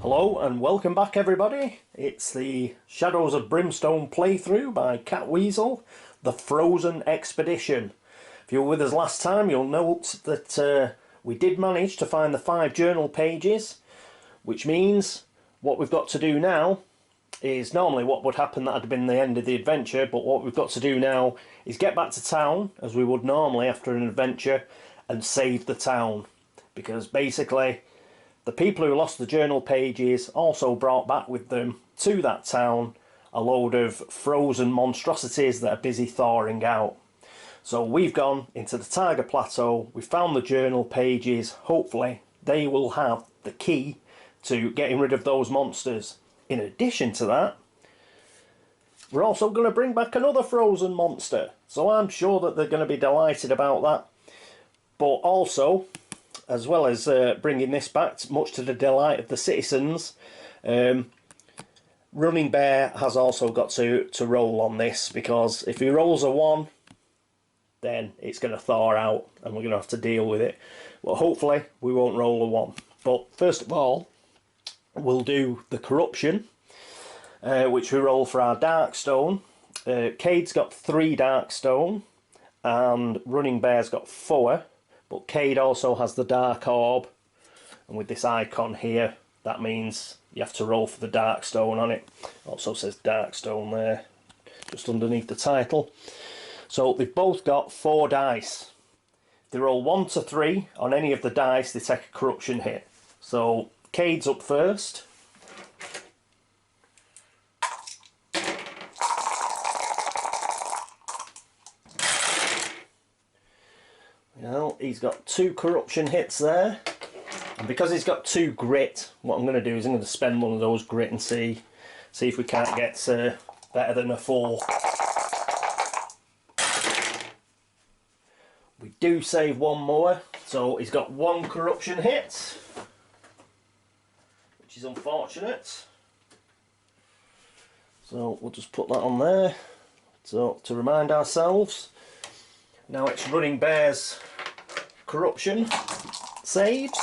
Hello and welcome back everybody. It's the Shadows of Brimstone playthrough by Catweasel, the Frozen Expedition. If you were with us last time, you'll note that we did manage to find the 5 journal pages, which means what we've got to do now is normally what would happen that had been the end of the adventure, but what we've got to do now is get back to town as we would normally after an adventure and save the town, because basically the people who lost the journal pages also brought back with them to that town a load of frozen monstrosities that are busy thawing out. So we've gone into the Tiger Plateau, we found the journal pages, hopefully they will have the key to getting rid of those monsters. In addition to that, we're also going to bring back another frozen monster, so I'm sure that they're going to be delighted about that. But also, as well as bringing this back, much to the delight of the citizens, Running Bear has also got to roll on this, because if he rolls a 1, then it's going to thaw out and we're going to have to deal with it. Well, hopefully we won't roll a 1. But first of all, we'll do the corruption, which we roll for our Darkstone. Cade's got 3 Darkstone and Running Bear's got 4. But Cade also has the Dark Orb, and with this icon here, that means you have to roll for the Darkstone on it. Also says Darkstone there, just underneath the title. So they've both got 4 dice. They roll 1 to 3 on any of the dice, they take a corruption hit. So Cade's up first. Well, he's got 2 corruption hits there, and because he's got 2 grit, what I'm going to do is I'm going to spend one of those grit and see if we can't get better than a 4. We do save 1 more, so he's got 1 corruption hit, which is unfortunate. So we'll just put that on there, so to remind ourselves. Now it's Running Bear's corruption saves.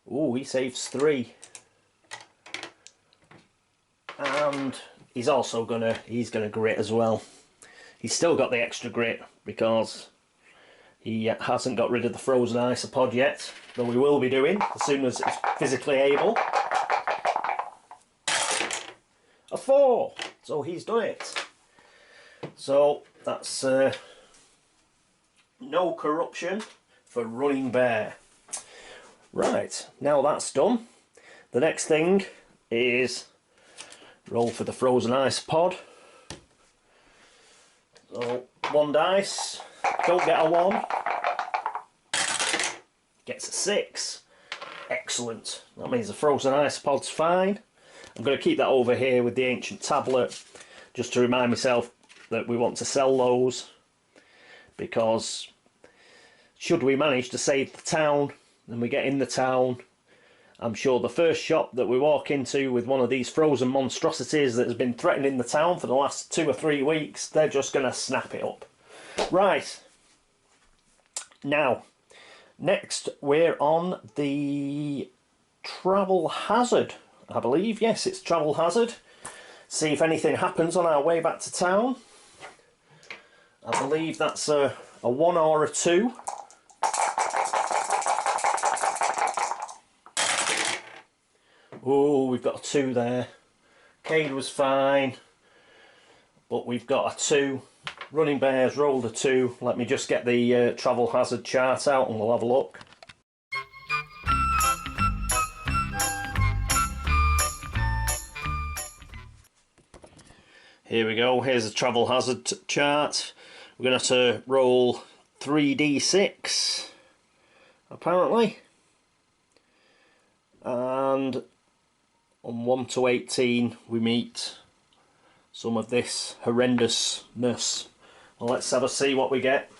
Oh, he saves 3. And he's also gonna grit as well. He's still got the extra grit because he hasn't got rid of the frozen isopod yet, though we will be doing as soon as it's physically able. A 4, so he's done it. So that's no corruption for Running Bear. Right, now that's done, the next thing is roll for the frozen isopod. So 1 dice, don't get a 1, gets a 6. Excellent, that means the frozen isopod's fine. I'm going to keep that over here with the ancient tablet, just to remind myself that we want to sell those, because should we manage to save the town and we get in the town, I'm sure the first shop that we walk into with one of these frozen monstrosities that has been threatening the town for the last 2 or 3 weeks, they're just going to snap it up. Right, now next we're on the Travel Hazard, I believe. Yes, it's Travel Hazard. See if anything happens on our way back to town. I believe that's a 1 or a 2. Oh, we've got a 2 there. Cade was fine, but we've got a 2. Running Bear's rolled a 2. Let me just get the Travel Hazard chart out and we'll have a look. Here we go, here's the Travel Hazard chart. We're going to have to roll 3d6, apparently. And on 1 to 18 we meet some of this horrendousness. Well, let's have a see what we get.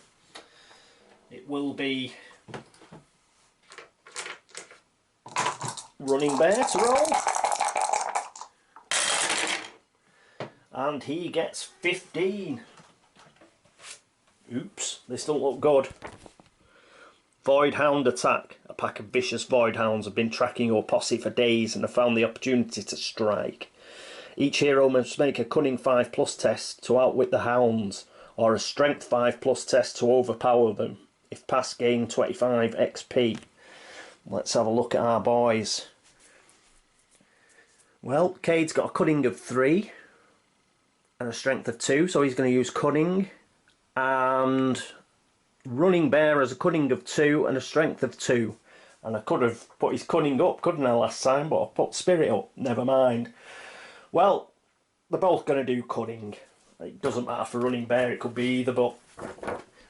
It will be Running Bear to roll. And he gets 15. Oops, this don't look good. Void Hound attack. A pack of vicious Void Hounds have been tracking your posse for days and have found the opportunity to strike. Each hero must make a Cunning 5+ test to outwit the hounds, or a Strength 5+ test to overpower them. If passed, gain 25 XP. Let's have a look at our boys. Well, Cade's got a Cunning of 3 and a Strength of 2, so he's going to use Cunning. And Running Bear has a Cunning of 2 and a Strength of 2. And I could have put his Cunning up, couldn't I, last time, but I put Spirit up. Never mind. Well, they're both going to do Cunning. It doesn't matter for Running Bear, it could be either, but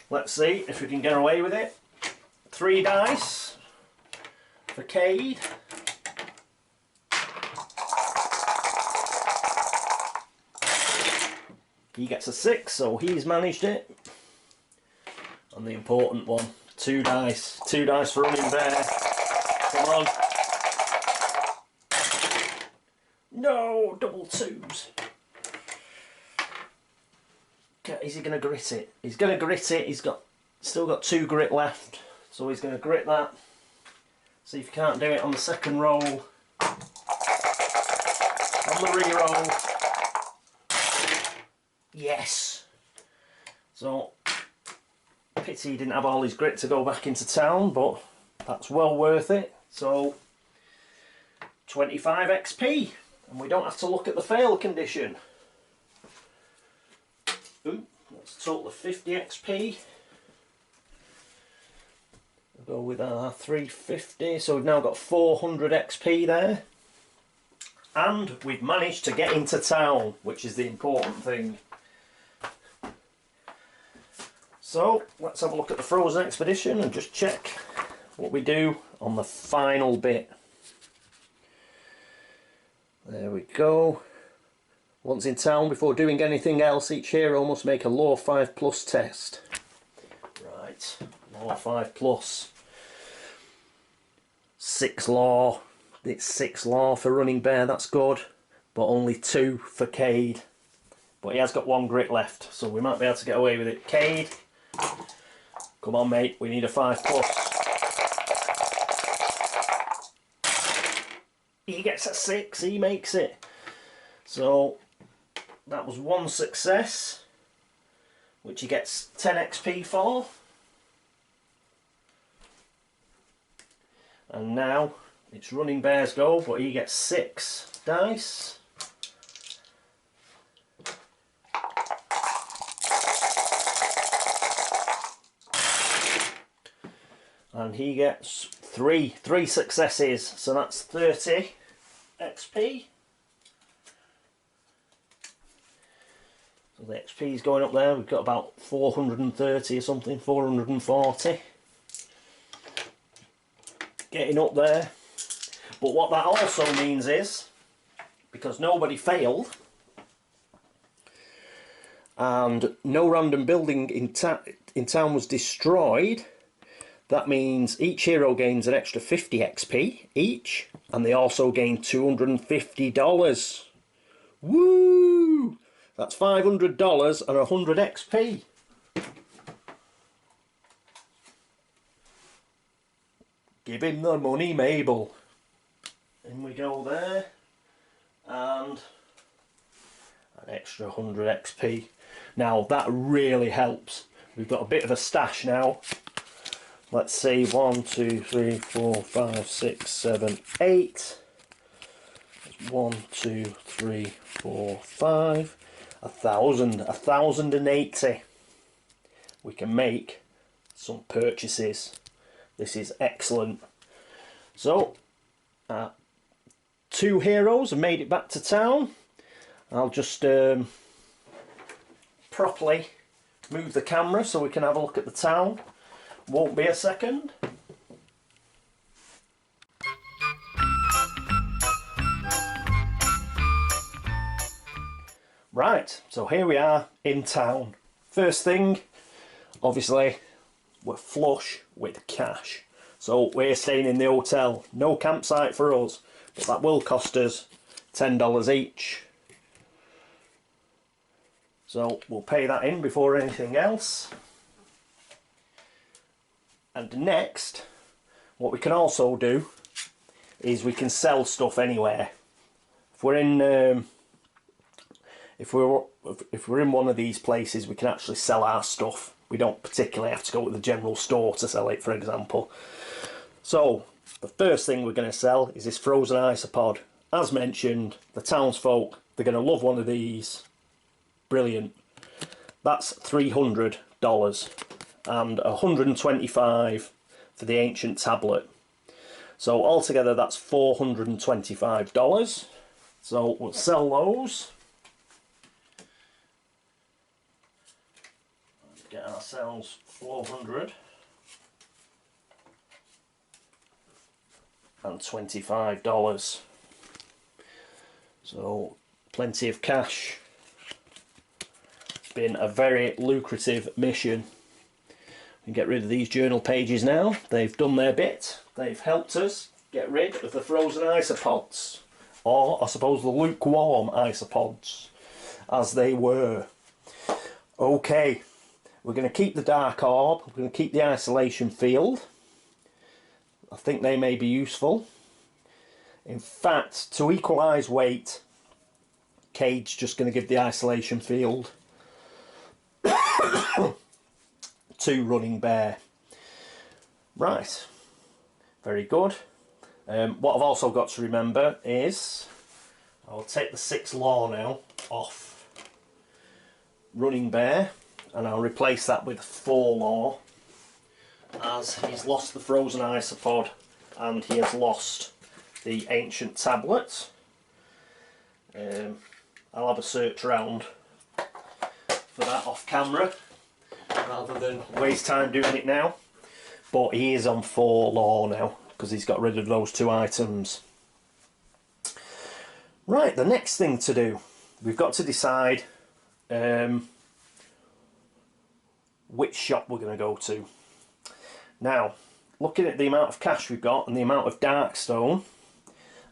let's see if we can get away with it. 3 dice for Cade. He gets a 6, so he's managed it. And the important one, 2 dice. 2 dice for Running Bear. Come on. No, double 2s. Is he going to grit it? He's going to grit it. He's still got 2 grit left, so he's going to grit that. See if he can't do it on the second roll. On the re-roll. Yes. So, pity he didn't have all his grit to go back into town, but that's well worth it. So, 25 XP, and we don't have to look at the fail condition. Ooh, that's a total of 50 XP. We'll go with our 350, so we've now got 400 XP there. And we've managed to get into town, which is the important thing. So, let's have a look at the Frozen Expedition and just check what we do on the final bit. There we go. Once in town, before doing anything else, each hero must make a Law 5+ test. Right, Law 5+. 6 Law. It's 6 Law for Running Bear, that's good. But only 2 for Cade. But he has got 1 grit left, so we might be able to get away with it. Cade, come on mate, we need a 5+. He gets a 6, he makes it. So, that was 1 success, which he gets 10 XP for. And now it's Running Bear's go, but he gets 6 dice. And he gets 3 successes, so that's 30 XP. So the XP is going up there. We've got about 430 or something, 440. Getting up there. But what that also means is, because nobody failed, and no random building in town was destroyed, that means each hero gains an extra 50 XP each, and they also gain $250. Woo! That's $500 and 100 XP. Give him the money, Mabel. In we go there. And an extra 100 XP. Now that really helps. We've got a bit of a stash now. Let's see, 1, 2, 3, 4, 5, 6, 7, 8. 1, 2, 3, 4, 5. 1,080. We can make some purchases. This is excellent. So, 2 heroes have made it back to town. I'll just properly move the camera so we can have a look at the town. Won't be a second. Right, so here we are in town. First thing, obviously, we're flush with cash. So we're staying in the hotel. No campsite for us, but that will cost us $10 each. So we'll pay that in before anything else. And next, what we can also do is we can sell stuff anywhere. If we're in if we're in one of these places, we can actually sell our stuff. We don't particularly have to go to the general store to sell it, for example. So the first thing we're going to sell is this frozen isopod. As mentioned, the townsfolk, they're going to love one of these. Brilliant. That's $300 and $125 for the ancient tablet. So altogether that's $425. So we'll sell those. Get ourselves $425. So plenty of cash. It's been a very lucrative mission. We can get rid of these journal pages now. They've done their bit. They've helped us get rid of the frozen isopods, or I suppose the lukewarm isopods, as they were. Okay, we're going to keep the dark orb. We're going to keep the isolation field. I think they may be useful. In fact, to equalise weight, Cade's just going to give the isolation field to Running Bear. Right, very good. What I've also got to remember is I'll take the 6th law now off Running Bear, and I'll replace that with 4 law, as he's lost the frozen isopod and he has lost the ancient tablet. I'll have a search round for that off camera rather than waste time doing it now, but he is on 4 law now because he's got rid of those 2 items. Right, the next thing to do, we've got to decide which shop we're going to go to. Now, looking at the amount of cash we've got and the amount of Darkstone,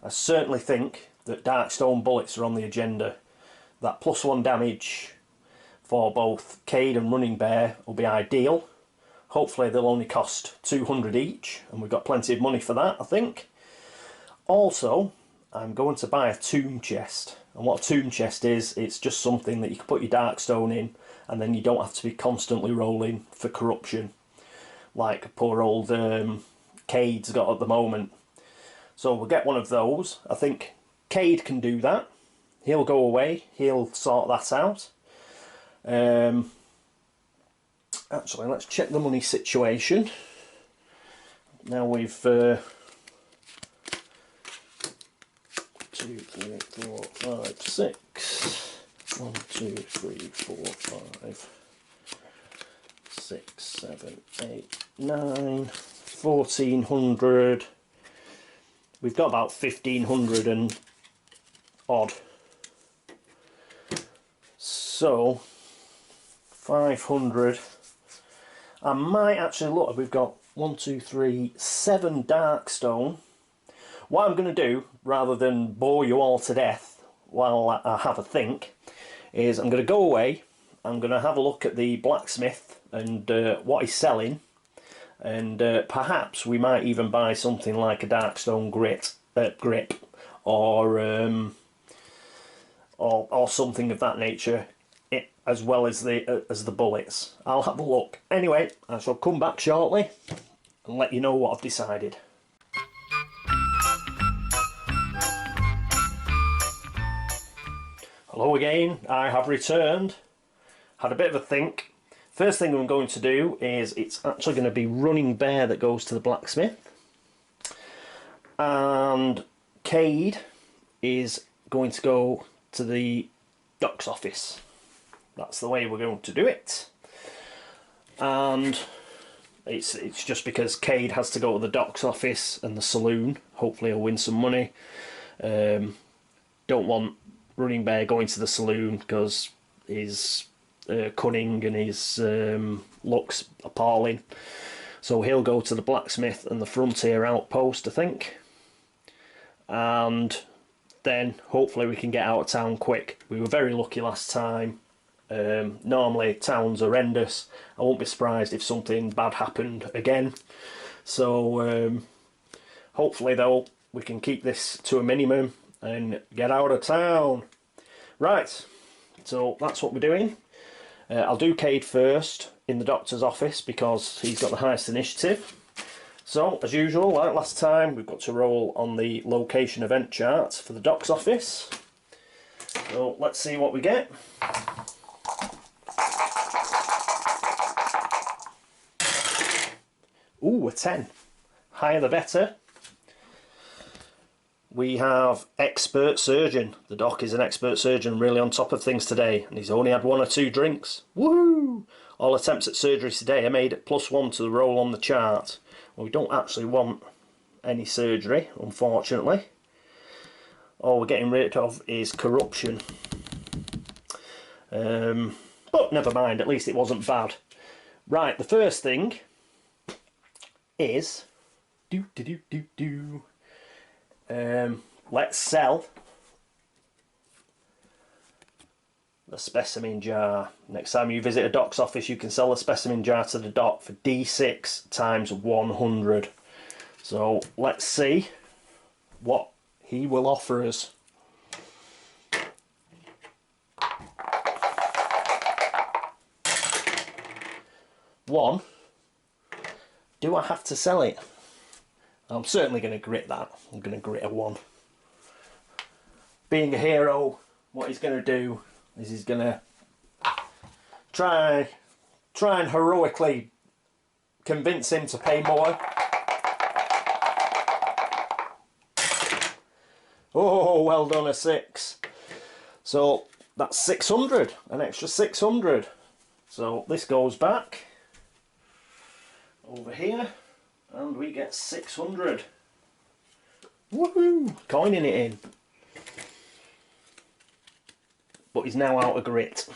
I certainly think that Darkstone bullets are on the agenda. That +1 damage for both Cade and Running Bear will be ideal. Hopefully they'll only cost 200 each, and we've got plenty of money for that, I think. Also, I'm going to buy a tomb chest. And what a tomb chest is, it's just something that you can put your Darkstone in, and then you don't have to be constantly rolling for corruption like poor old Cade's got at the moment. So we'll get one of those. I think Cade can do that. He'll go away, he'll sort that out. Actually, let's check the money situation. Now we've 2, 3, 4, 5, 6. 1, 2, 3, 4, 5, 6, 7, 8, 9, 1400. We've got about 1500 and odd. So 500. I might actually look. We've got 1, 2, 3, 7 Darkstone. What I'm going to do, rather than bore you all to death while I have a think, is I'm going to go away. I'm going to have a look at the blacksmith and what he's selling, and perhaps we might even buy something like a Darkstone grip, or something of that nature, as well as the bullets. I'll have a look. Anyway, I shall come back shortly and let you know what I've decided. Hello again, I have returned. Had a bit of a think. First thing I'm going to do is it's actually going to be Running Bear that goes to the blacksmith, and Cade is going to go to the doc's office. That's the way we're going to do it. And it's just because Cade has to go to the doc's office and the saloon. Hopefully he'll win some money. Don't want Running Bear going to the saloon because his cunning and his looks appalling. So he'll go to the blacksmith and the frontier outpost, I think. And then hopefully we can get out of town quick. We were very lucky last time Normally towns are horrendous. I won't be surprised if something bad happened again. So hopefully though we can keep this to a minimum and get out of town. Right, so that's what we're doing. I'll do Cade first in the doctor's office because he's got the highest initiative. So, as usual, like last time, we've got to roll on the location event chart for the doc's office. So, let's see what we get. Ooh, a 10. Higher the better. We have expert surgeon. The doc is an expert surgeon, really on top of things today, and he's only had 1 or 2 drinks. Woohoo! All attempts at surgery today are made at +1 to the roll on the chart. Well, we don't actually want any surgery, unfortunately. All we're getting rid of is corruption. But never mind, at least it wasn't bad. Right, the first thing is let's sell the specimen jar. Next time you visit a doc's office, you can sell a specimen jar to the doc for D6 times 100. So let's see what he will offer us. One. Do I have to sell it? I'm certainly going to grit that. I'm going to grit a 1. Being a hero, what he's going to do is he's going to try and heroically convince him to pay more. Oh, well done, a 6. So that's 600, an extra 600. So this goes back over here and we get 600. Woohoo! Coining it in. But he's now out of grit,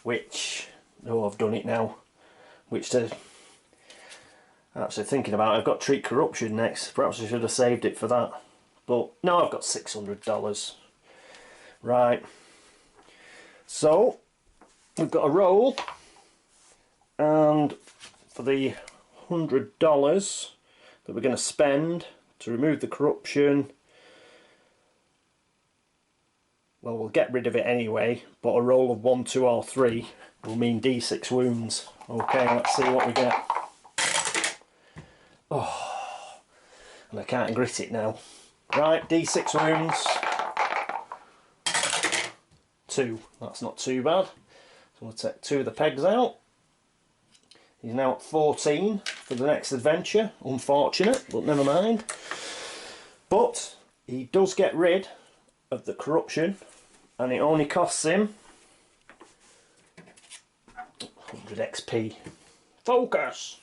which, oh, I've done it now, which to actually thinking about it, I've got treat corruption next. Perhaps I should have saved it for that, but no, I've got $600. Right, so we've got a roll, and for the $100 that we're going to spend to remove the corruption, well, we'll get rid of it anyway, but a roll of 1, 2 or 3 will mean D6 wounds. Okay, let's see what we get. Oh, and I can't grit it now. Right, D6 wounds. 2, that's not too bad. So we'll take 2 of the pegs out. He's now at 14 for the next adventure. Unfortunate, but never mind. But he does get rid of the corruption, and it only costs him 100 XP. Focus!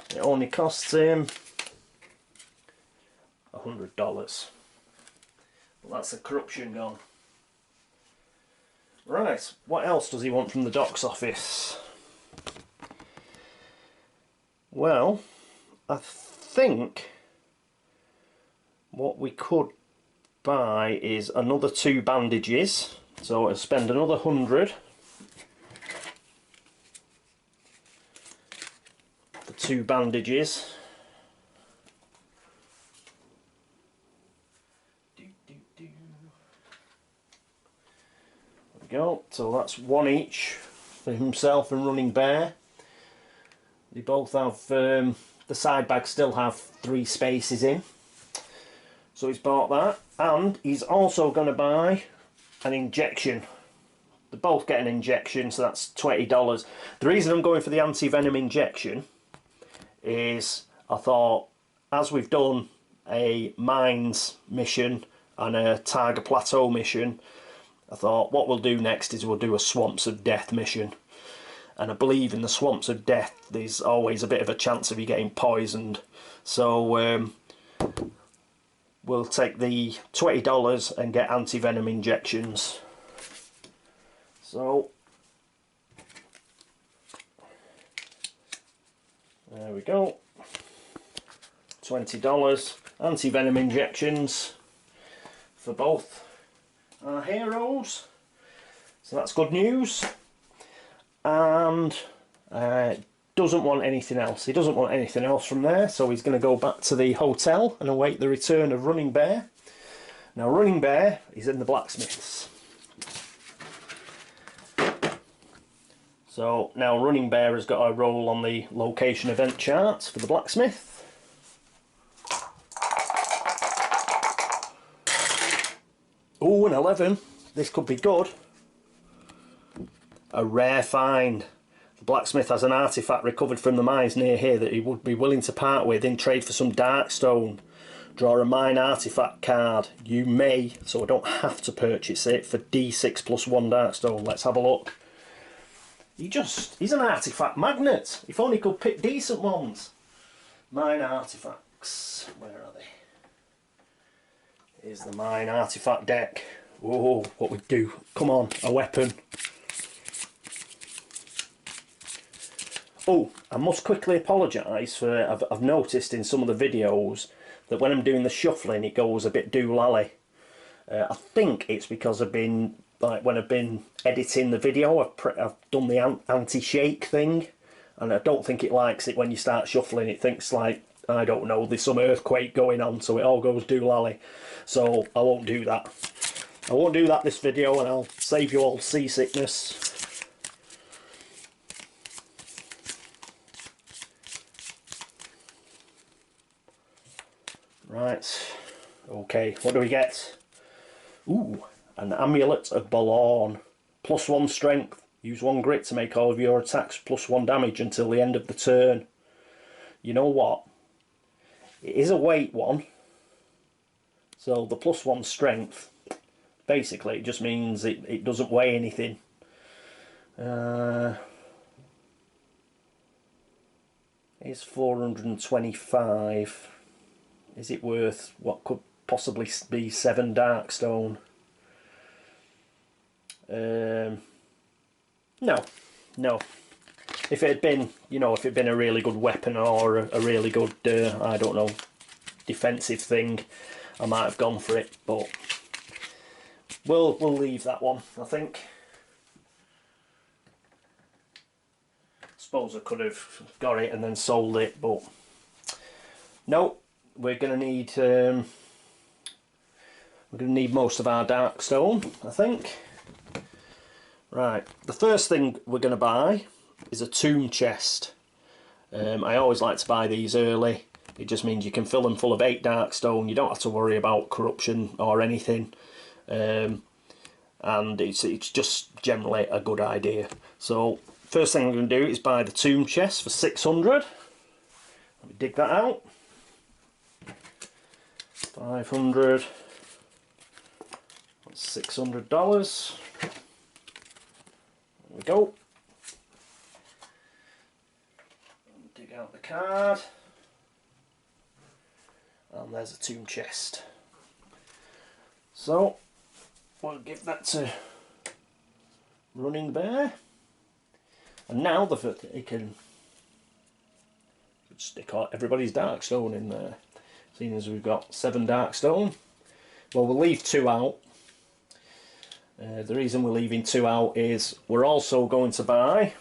It only costs him $100. Well, that's the corruption gone. Right, what else does he want from the doc's office? Well, I think what we could buy is another 2 bandages, so I'll spend another 100 for 2 bandages. There we go, so that's 1 each for himself and Running Bear. They both have, the side bags still have 3 spaces in. So he's bought that, and he's also going to buy an injection. They both get an injection, so that's $20. The reason I'm going for the anti-venom injection is I thought, as we've done a mines mission and a Tiger Plateau mission, I thought what we'll do next is we'll do a Swamps of Death mission. And I believe in the Swamps of Death there's always a bit of a chance of you getting poisoned. So we'll take the $20 and get anti-venom injections. So there we go, $20 anti-venom injections for both our heroes. So that's good news. And doesn't want anything else. He doesn't want anything else from there, so he's going to go back to the hotel and await the return of Running Bear. Now Running Bear is in the blacksmith's. So now Running Bear has got a roll on the location event chart for the blacksmith. Oh, an 11. This could be good. A rare find. The blacksmith has an artifact recovered from the mines near here that he would be willing to part with in trade for some darkstone. Draw a mine artifact card. You may, so I don't have to purchase it, for D6 plus 1 darkstone. Let's have a look. He's an artifact magnet. If only he could pick decent ones. Mine artifacts. Where are they? Here's the mine artifact deck. Oh, what we do. Come on, a weapon. Oh, I must quickly apologise for, I've noticed in some of the videos that when I'm doing the shuffling it goes a bit doolally. I think it's because I've been, like when I've been editing the video, I've done the anti-shake thing, and I don't think it likes it when you start shuffling. It thinks like, I don't know, there's some earthquake going on, so it all goes doolally. So I won't do that. I won't do that this video, and I'll save you all seasickness. Right, okay, what do we get? Ooh, an Amulet of Balorn. Plus 1 strength. Use 1 grit to make all of your attacks plus 1 damage until the end of the turn. You know what? It is a weight one. So the plus 1 strength, basically it just means it doesn't weigh anything. It's 425. Is it worth what could possibly be 7 darkstone? No. If it had been, you know, if it had been a really good weapon or a really good, I don't know, defensive thing, I might have gone for it. But we'll leave that one, I think. Suppose I could have got it and then sold it, but no. We're going to need most of our darkstone, I think. Right, the first thing we're going to buy is a tomb chest. I always like to buy these early. It just means you can fill them full of 8 darkstone. You don't have to worry about corruption or anything, and it's just generally a good idea. So first thing I'm going to do is buy the tomb chest for 600. Let me dig that out. 500. That's $600. There we go. Dig out the card. And there's a tomb chest. So we'll give that to Running Bear. And now he can stick everybody's darkstone in there. Seeing as we've got 7 darkstone. Well, we'll leave 2 out. The reason we're leaving 2 out is we're also going to buy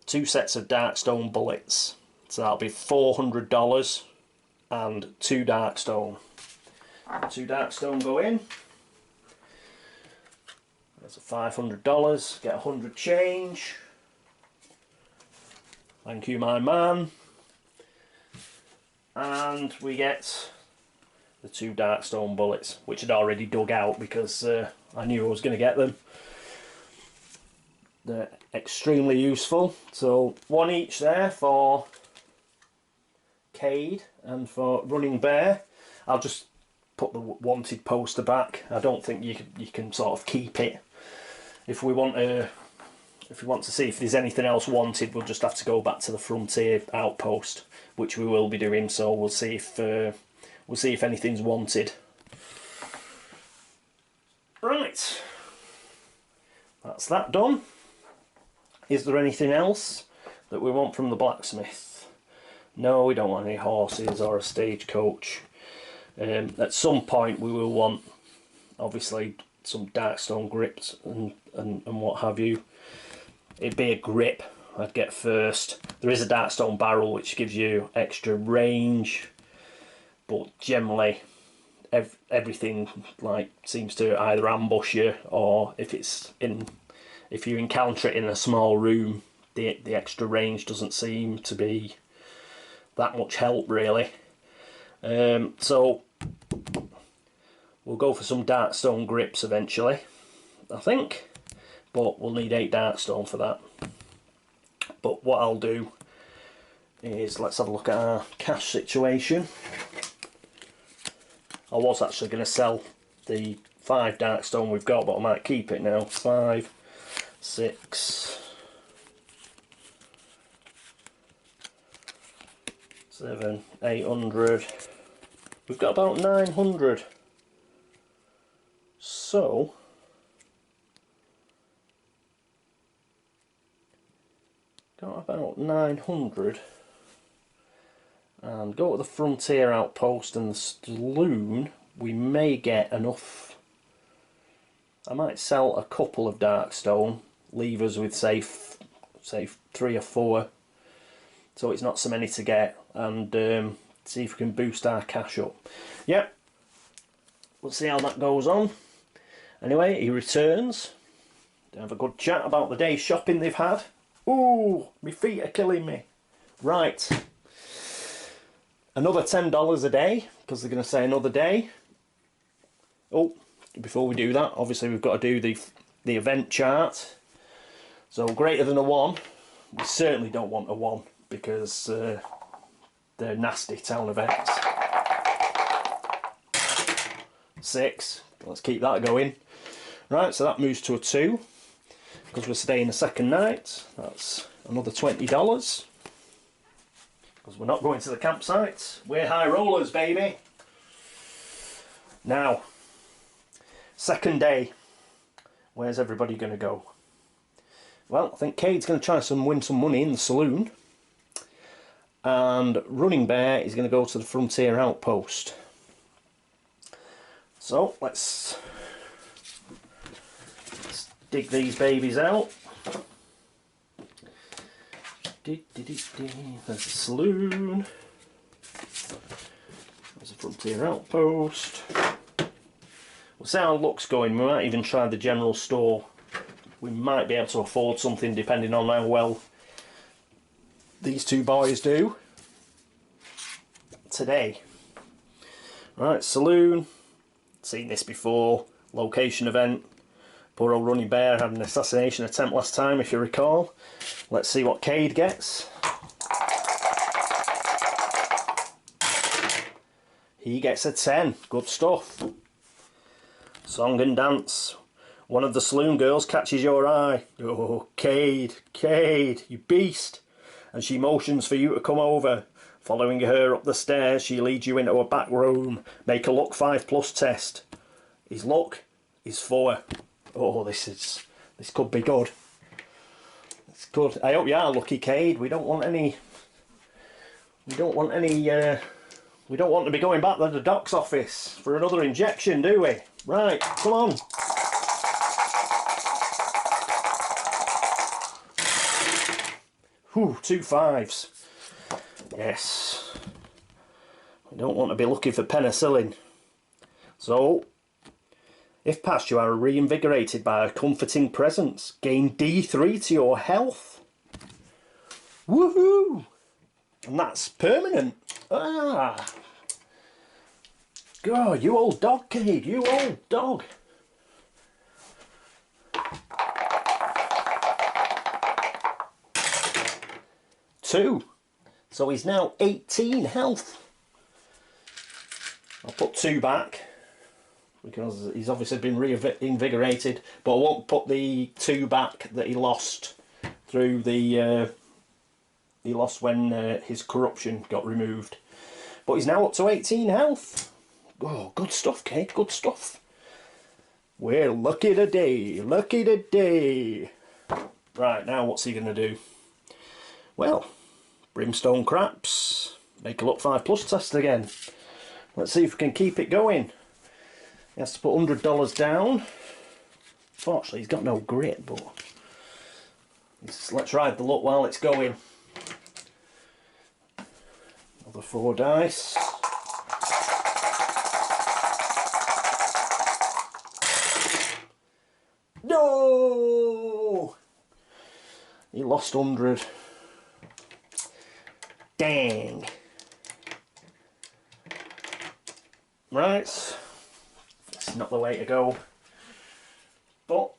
2 sets of darkstone bullets. So that'll be $400 and 2 darkstone. 2 darkstone go in. That's a $500. Get 100 change. Thank you, my man. And we get the 2 darkstone bullets, which I'd already dug out because I knew I was going to get them. They're extremely useful. So 1 each there for Cade and for Running Bear. I'll just put the wanted poster back. I don't think you can sort of keep it. If we want to see if there's anything else wanted, we'll just have to go back to the Frontier outpost, which we will be doing. So we'll see if anything's wanted. Right, that's that done. Is there anything else that we want from the blacksmith? No, we don't want any horses or a stagecoach. At some point we will want obviously some Darkstone grips and what have you. It'd be a grip I'd get first. There is a Darkstone barrel which gives you extra range, but generally everything like seems to either ambush you, or if you encounter it in a small room, the extra range doesn't seem to be that much help really. So we'll go for some Darkstone grips eventually, I think, but we'll need 8 Darkstone for that. But what I'll do is, let's have a look at our cash situation. I was actually going to sell the 5 Darkstone we've got, but I might keep it now. 5, 6, 7, 800. We've got about 900. So got about 900, and go to the Frontier Outpost and the Saloon. We may get enough. I might sell a couple of Darkstone, leave us with say 3 or 4, so it's not so many to get, and see if we can boost our cash up. Yep, we'll see how that goes on. Anyway, he returns. They have a good chat about the day's shopping they've had. Ooh, my feet are killing me. Right, another $10 a day, because they're going to say another day. Oh, before we do that, obviously we've got to do the event chart. So greater than a 1, we certainly don't want a 1, because they're nasty town events. 6, let's keep that going. Right, so that moves to a 2. Because we're staying a second night, that's another $20. Because we're not going to the campsite, we're high rollers, baby. Now, second day, where's everybody going to go? Well, I think Cade's going to try and win some money in the saloon, and Running Bear is going to go to the Frontier Outpost. So let's dig these babies out. There's the saloon. There's a Frontier Outpost. We'll see how it looks going. We might even try the general store. We might be able to afford something depending on how well these 2 boys do today. Right, saloon. Seen this before. Location event. Poor old Running Bear had an assassination attempt last time, if you recall. Let's see what Cade gets. He gets a 10. Good stuff. Song and dance. One of the saloon girls catches your eye. Oh, Cade, Cade, you beast. And she motions for you to come over. Following her up the stairs, she leads you into a back room. Make a luck 5+ test. His luck is 4. Oh, this could be good. It's good. I hope you are lucky, Cade. We don't want any. We don't want to be going back to the doc's office for another injection, do we? Right, come on. Whew, 2 5s. Yes. We don't want to be looking for penicillin. So, if passed, you are reinvigorated by a comforting presence. Gain D3 to your health. Woohoo! And that's permanent. Ah. God, you old dog, Cade, you old dog. Two. So he's now 18 health. I'll put 2 back because he's obviously been reinvigorated, but I won't put the 2 back that he lost through the he lost when his corruption got removed. But he's now up to 18 health. Oh, good stuff, Cade, good stuff. We're lucky today, lucky today. Right, now what's he going to do? Well, Brimstone Craps. Make a luck 5+ test again. Let's see if we can keep it going. He has to put $100 down. Fortunately, he's got no grit, but let's ride the luck while it's going. Another 4 dice. No! He lost 100. Dang. Right. It's not the way to go. But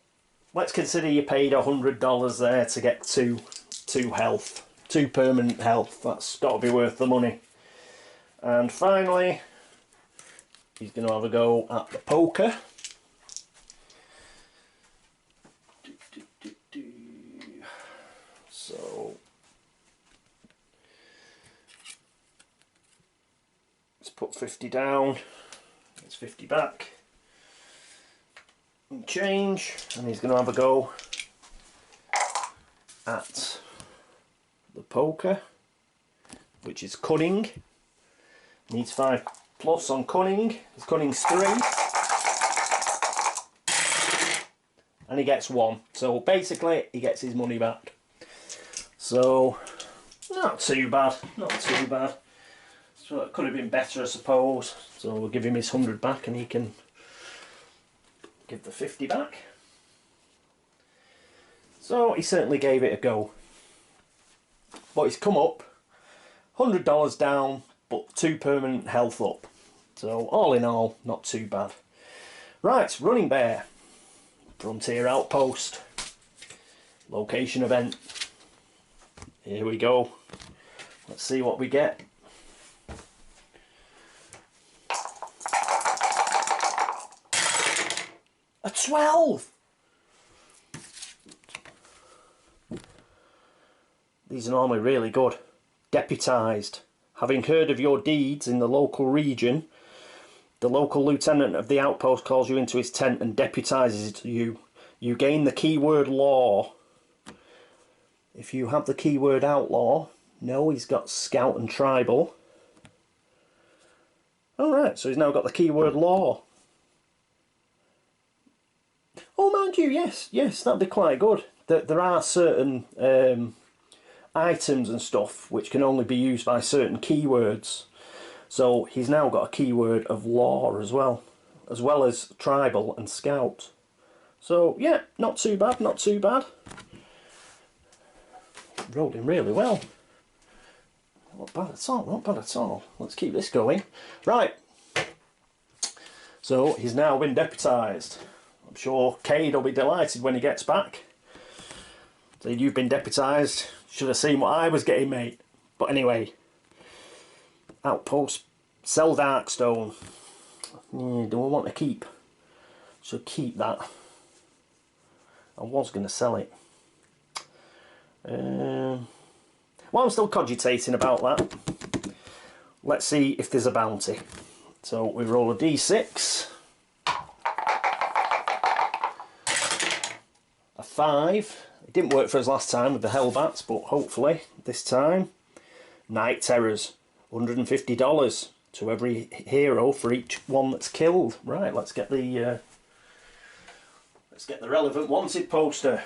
let's consider you paid $100 there to get two health. 2 permanent health. That's got to be worth the money. And finally, he's going to have a go at the poker. So let's put 50 down. It's 50 back. And change. And he's going to have a go at the poker, which is cunning. Needs 5 plus on cunning. His cunning's 3. And he gets 1. So basically he gets his money back. So not too bad, not too bad. So it could have been better, I suppose. So we'll give him his 100 back and he can give the 50 back. So he certainly gave it a go. But he's come up, $100 down, but 2 permanent health up. So all in all, not too bad. Right, Running Bear. Frontier Outpost. Location event. Here we go. Let's see what we get. A 12! These are normally really good. Deputized. Having heard of your deeds in the local region, the local lieutenant of the outpost calls you into his tent and deputizes you. You gain the keyword law. If you have the keyword outlaw, no, he's got scout and tribal. Alright, so he's now got the keyword law. Oh, mind you, yes, that'd be quite good. There are certain items and stuff which can only be used by certain keywords. So he's now got a keyword of law as well as tribal and scout. So yeah, not too bad, not too bad. Rolling really well. Not bad at all, not bad at all. Let's keep this going. Right. So he's now been deputized. I'm sure Cade will be delighted when he gets back. So you've been deputized. Should have seen what I was getting, mate. But anyway. Outpost. Sell Darkstone. Yeah, do I want to keep? Should keep that. I was going to sell it. Well, I'm still cogitating about that. Let's see if there's a bounty. So we roll a d6. A 5. It didn't work for us last time with the Hellbats, but hopefully this time. Night Terrors. $150 to every hero for each one that's killed. Right, let's get the relevant wanted poster.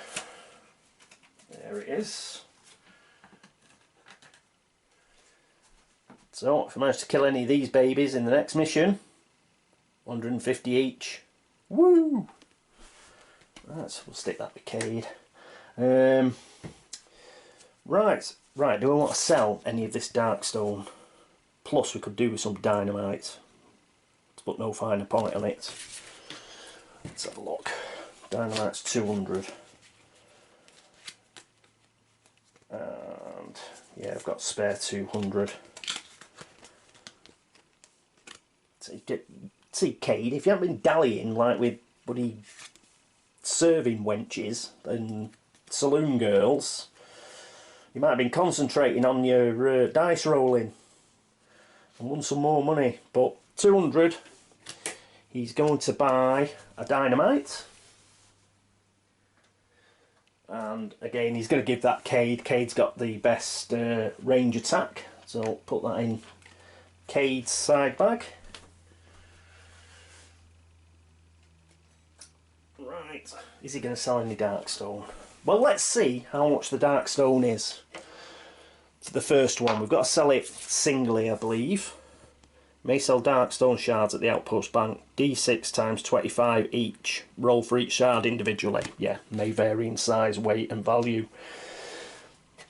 There it is. So if I manage to kill any of these babies in the next mission, 150 each. Woo! Right, so we'll stick that with Cade. Right, do I want to sell any of this Darkstone? Plus we could do with some dynamite, to put no finer point on it. Let's have a look. Dynamite's 200. And yeah, I've got spare 200. See, Cade, if you haven't been dallying like with bloody serving wenches and saloon girls, you might have been concentrating on your dice rolling and won some more money. But 200, he's going to buy a dynamite. And again, he's going to give that Cade. Cade's got the best range attack, so put that in Cade's side bag. Right, is he going to sell any Darkstone? Well, let's see how much the Darkstone is. For the first one, we've got to sell it singly, I believe. May sell Darkstone shards at the Outpost Bank. D6 times 25 each. Roll for each shard individually. Yeah, may vary in size, weight and value.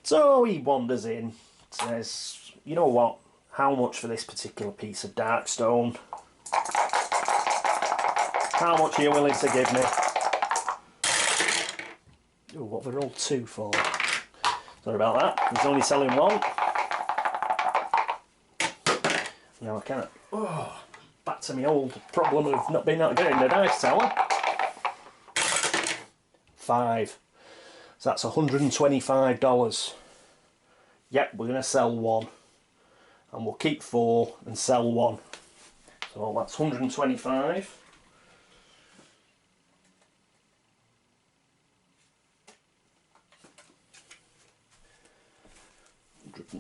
So he wanders in, says, you know what, how much for this particular piece of Darkstone? How much are you willing to give me? Oh, what have I rolled 2 for? Sorry about that, he's only selling 1. Now I can't. Oh, back to my old problem of not being that good in the dice tower. 5. So that's $125. Yep, we're going to sell 1. And we'll keep 4 and sell 1. So that's 125.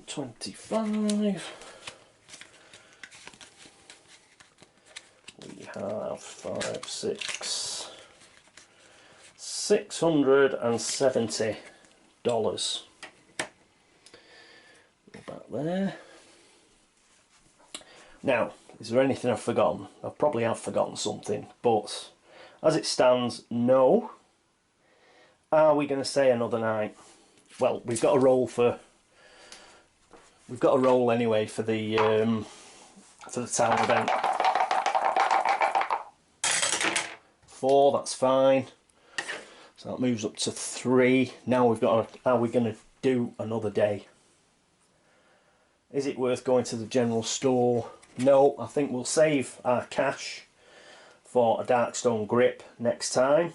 $125. We have 5, 6, $670. Go back there. Now, is there anything I've forgotten? I probably have forgotten something, but as it stands, no. Are we going to say another night? Well, we've got a roll for. We've got a roll anyway for the town event. 4, that's fine. So that moves up to 3. Now we've got. Are we going to do another day? Is it worth going to the general store? No, I think we'll save our cash for a Darkstone grip next time.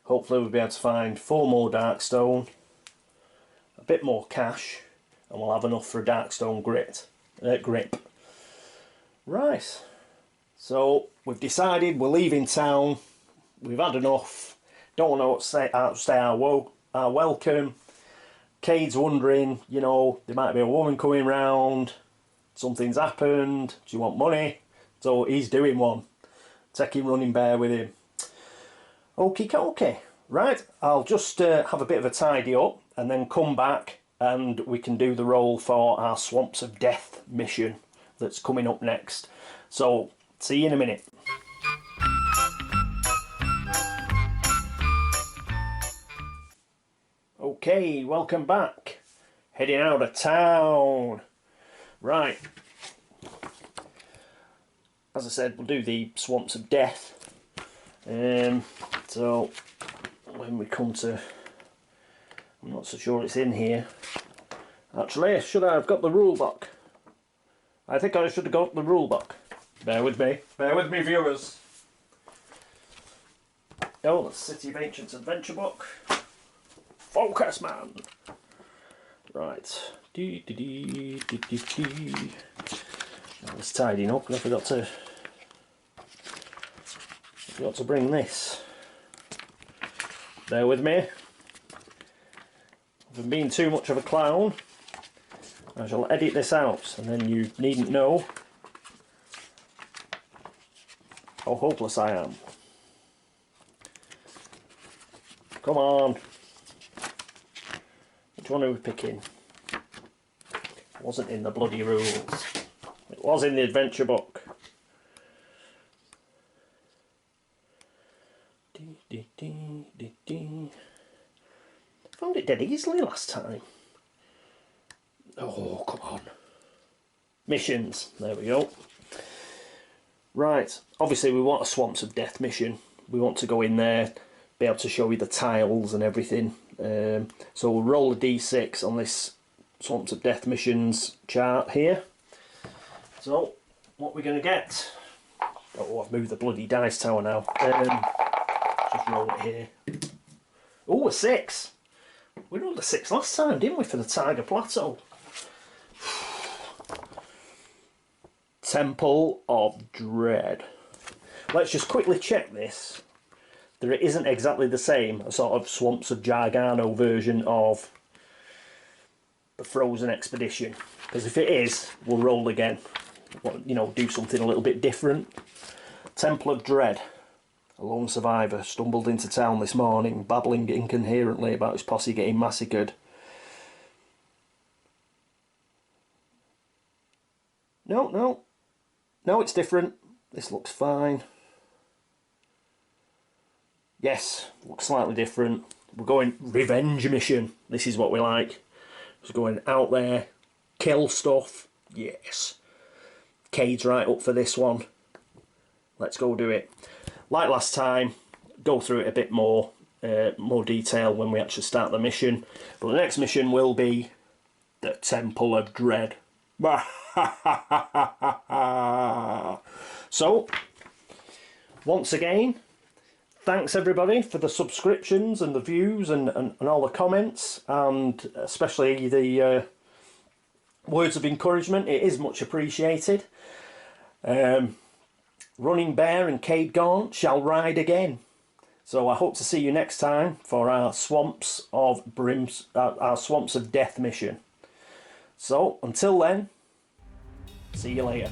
Hopefully we'll be able to find 4 more Darkstone, a bit more cash, and we'll have enough for a Darkstone grip. Right, so we've decided we're leaving town. We've had enough. Don't want to outstay our welcome. Cade's wondering, you know, there might be a woman coming round, something's happened, do you want money? So he's doing one, taking Running Bear with him. Okie dokie. Right, I'll just have a bit of a tidy up and then come back and we can do the roll for our Swamps of Death mission that's coming up next. So, see you in a minute. Okay, welcome back. Heading out of town. Right. As I said, we'll do the Swamps of Death. So, when we come to... I'm not so sure it's in here. Actually, should I have got the rule book? I think I should have got the rule book. Bear with me. Bear with me, viewers. Oh, the City of Ancients adventure book. Focus, man. Right. I was tidying up and I forgot to bring this. Bear with me. If I'm being too much of a clown, I shall edit this out and then you needn't know how hopeless I am. Come on. Which one are we picking? It wasn't in the bloody rules. It was in the adventure book. Found it dead easily last time. Oh, come on. Missions. There we go. Right. Obviously we want a Swamps of Death mission. We want to go in there, be able to show you the tiles and everything. So we'll roll a d6 on this Swamps of Death missions chart here. So, what we're going to get... Oh, I've moved the bloody dice tower now. Just roll it here. Oh, a 6! We rolled a 6 last time, didn't we, for the Tiger Plateau? Temple of Dread. Let's just quickly check this. There isn't exactly the same, a sort of Swamps of Gargano version of the Frozen Expedition. Because if it is, we'll roll again. You know, do something a little bit different. Temple of Dread. a lone survivor, stumbled into town this morning, babbling incoherently about his posse getting massacred. No, it's different. This looks fine. Yes, looks slightly different. We're going revenge mission. This is what we like. Just going out there, kill stuff. Yes. Cade's right up for this one. Let's go do it. Like last time, go through it a bit more detail when we actually start the mission. But the next mission will be the Temple of Dread. So, once again, thanks everybody for the subscriptions and the views and all the comments, and especially the words of encouragement. It is much appreciated. Running Bear and Cade Gaunt shall ride again. So I hope to see you next time for our Swamps of Death mission. So until then, see you later.